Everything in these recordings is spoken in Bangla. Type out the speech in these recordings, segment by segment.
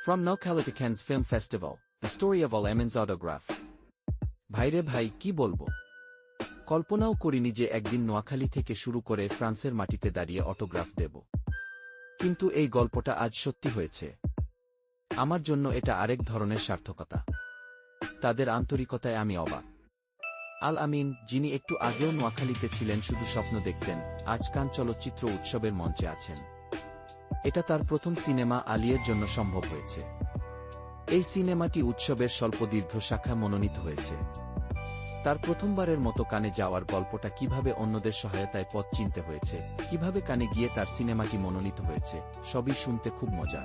From Noakhali to Cannes Film Festival, the story of Al Amin's autograph. ভাইরে ভাই কি বলবো, কল্পনাও করিনি যে একদিন নোয়াখালী থেকে শুরু করে ফ্রান্সের মাটিতে দাঁড়িয়ে অটোগ্রাফ দেব। কিন্তু এই গল্পটা আজ সত্যি হয়েছে। আমার জন্য এটা আরেক ধরনের সার্থকতা। তাদের আন্তরিকতায় আমি অবাক। আল আমিন, যিনি একটু আগেও নোয়াখালীতে ছিলেন শুধু স্বপ্ন দেখতেন, আজ কান চলচ্চিত্র উৎসবের মঞ্চে আছেন। এটা তার প্রথম সিনেমা আলিয়ের জন্য সম্ভব হয়েছে। এই সিনেমাটি উৎসবের স্বল্পদীর্ঘ শাখা মনোনীত হয়েছে। তার প্রথমবারের মতো কানে যাওয়ার গল্পটা কিভাবে অন্যদের সহায়তায় পথ চিনতে হয়েছে, কিভাবে কানে গিয়ে তার সিনেমাটি মনোনীত হয়েছে, সবই শুনতে খুব মজা।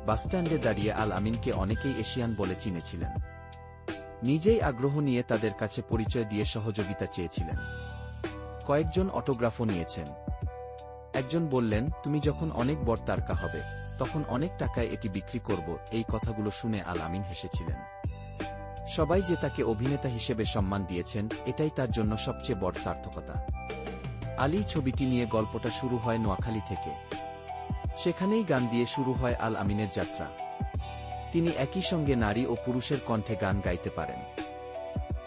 বাসস্ট্যান্ডে দাঁড়িয়ে আল আমিনকে অনেকেই এশিয়ান বলে চিনেছিলেন। নিজেই আগ্রহ নিয়ে তাদের কাছে পরিচয় দিয়ে সহযোগিতা চেয়েছিলেন। কয়েকজন অটোগ্রাফও নিয়েছেন। একজন বললেন, তুমি যখন অনেক বড় তারকা হবে, তখন অনেক টাকায় এটি বিক্রি করব। এই কথাগুলো শুনে আল আমিন হেসেছিলেন। সবাই যে তাকে অভিনেতা হিসেবে সম্মান দিয়েছেন, এটাই তার জন্য সবচেয়ে বড় সার্থকতা। আলী ছবিটি নিয়ে গল্পটা শুরু হয় নোয়াখালী থেকে। সেখানেই গান দিয়ে শুরু হয় আল আমিনের যাত্রা। তিনি একই সঙ্গে নারী ও পুরুষের কণ্ঠে গান গাইতে পারেন।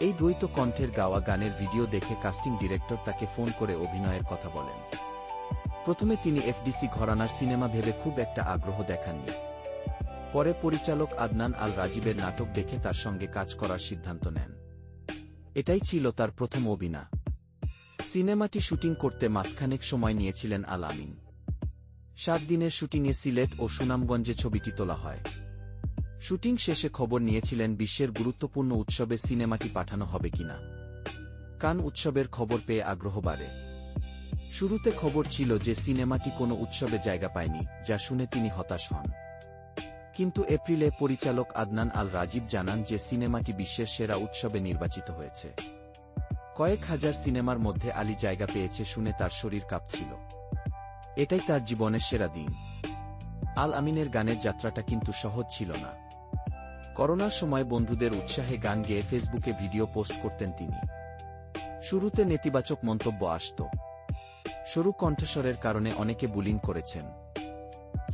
এই দ্বৈত কণ্ঠের গাওয়া গানের ভিডিও দেখে কাস্টিং ডিরেক্টর তাকে ফোন করে অভিনয়ের কথা বলেন। প্রথমে তিনি এফডিসি ঘরানার সিনেমা ভেবে খুব একটা আগ্রহ দেখাননি। পরে পরিচালক আদনান আল রাজীবের নাটক দেখে তার সঙ্গে কাজ করার সিদ্ধান্ত নেন। এটাই ছিল তার প্রথম অভিনয়। সিনেমাটি শুটিং করতে মাসখানেক সময় নিয়েছিলেন আল আমিন। 7 দিনের শুটিংয়ে সিলেট ও সুনামগঞ্জে ছবিটি তোলা হয়। শুটিং শেষে খবর নিয়েছিলেন বিশ্বের গুরুত্বপূর্ণ উৎসবে সিনেমাটি পাঠানো হবে কিনা। কান উৎসবের খবর পেয়ে আগ্রহ বাড়ে। শুরুতে খবর ছিল যে সিনেমাটি কোনো উৎসবে জায়গা পায়নি, যা শুনে তিনি হতাশ হন। কিন্তু এপ্রিলে পরিচালক আদনান আল রাজীব জানান যে সিনেমাটি বিশ্বের সেরা উৎসবে নির্বাচিত হয়েছে। কয়েক হাজার সিনেমার মধ্যে আলী জায়গা পেয়েছে শুনে তার শরীর কাঁপছিল। এটাই তার জীবনের সেরা দিন। আল আমিনের গানের যাত্রাটা কিন্তু সহজ ছিল না। করোনার সময় বন্ধুদের উৎসাহে গান গেয়ে ফেসবুকে ভিডিও পোস্ট করতেন তিনি। শুরুতে নেতিবাচক মন্তব্য আসত। সরু কণ্ঠস্বরের কারণে অনেকে বুলিং করেছেন।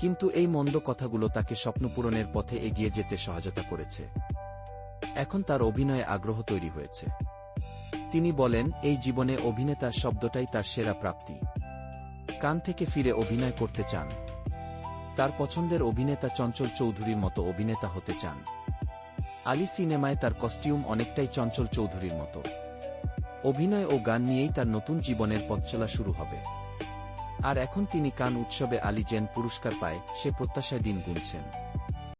কিন্তু এই মন্দ কথাগুলো তাকে স্বপ্নপূরণের পথে এগিয়ে যেতে সহায়তা করেছে। এখন তার অভিনয়ে আগ্রহ তৈরি হয়েছে। তিনি বলেন, এই জীবনে অভিনেতা শব্দটাই তার সেরা প্রাপ্তি। কান থেকে ফিরে অভিনয় করতে চান। তার পছন্দের অভিনেতা চঞ্চল চৌধুরীর মতো অভিনেতা হতে চান। আলী সিনেমায় তার কস্টিউম অনেকটাই চঞ্চল চৌধুরীর মতো। অভিনয় ও গান নিয়েই তার নতুন জীবনের পথচলা শুরু হবে। আর এখন তিনি কান উৎসবে আলী যেন পুরস্কার পায়, সে প্রত্যাশায় দিন গুনছেন।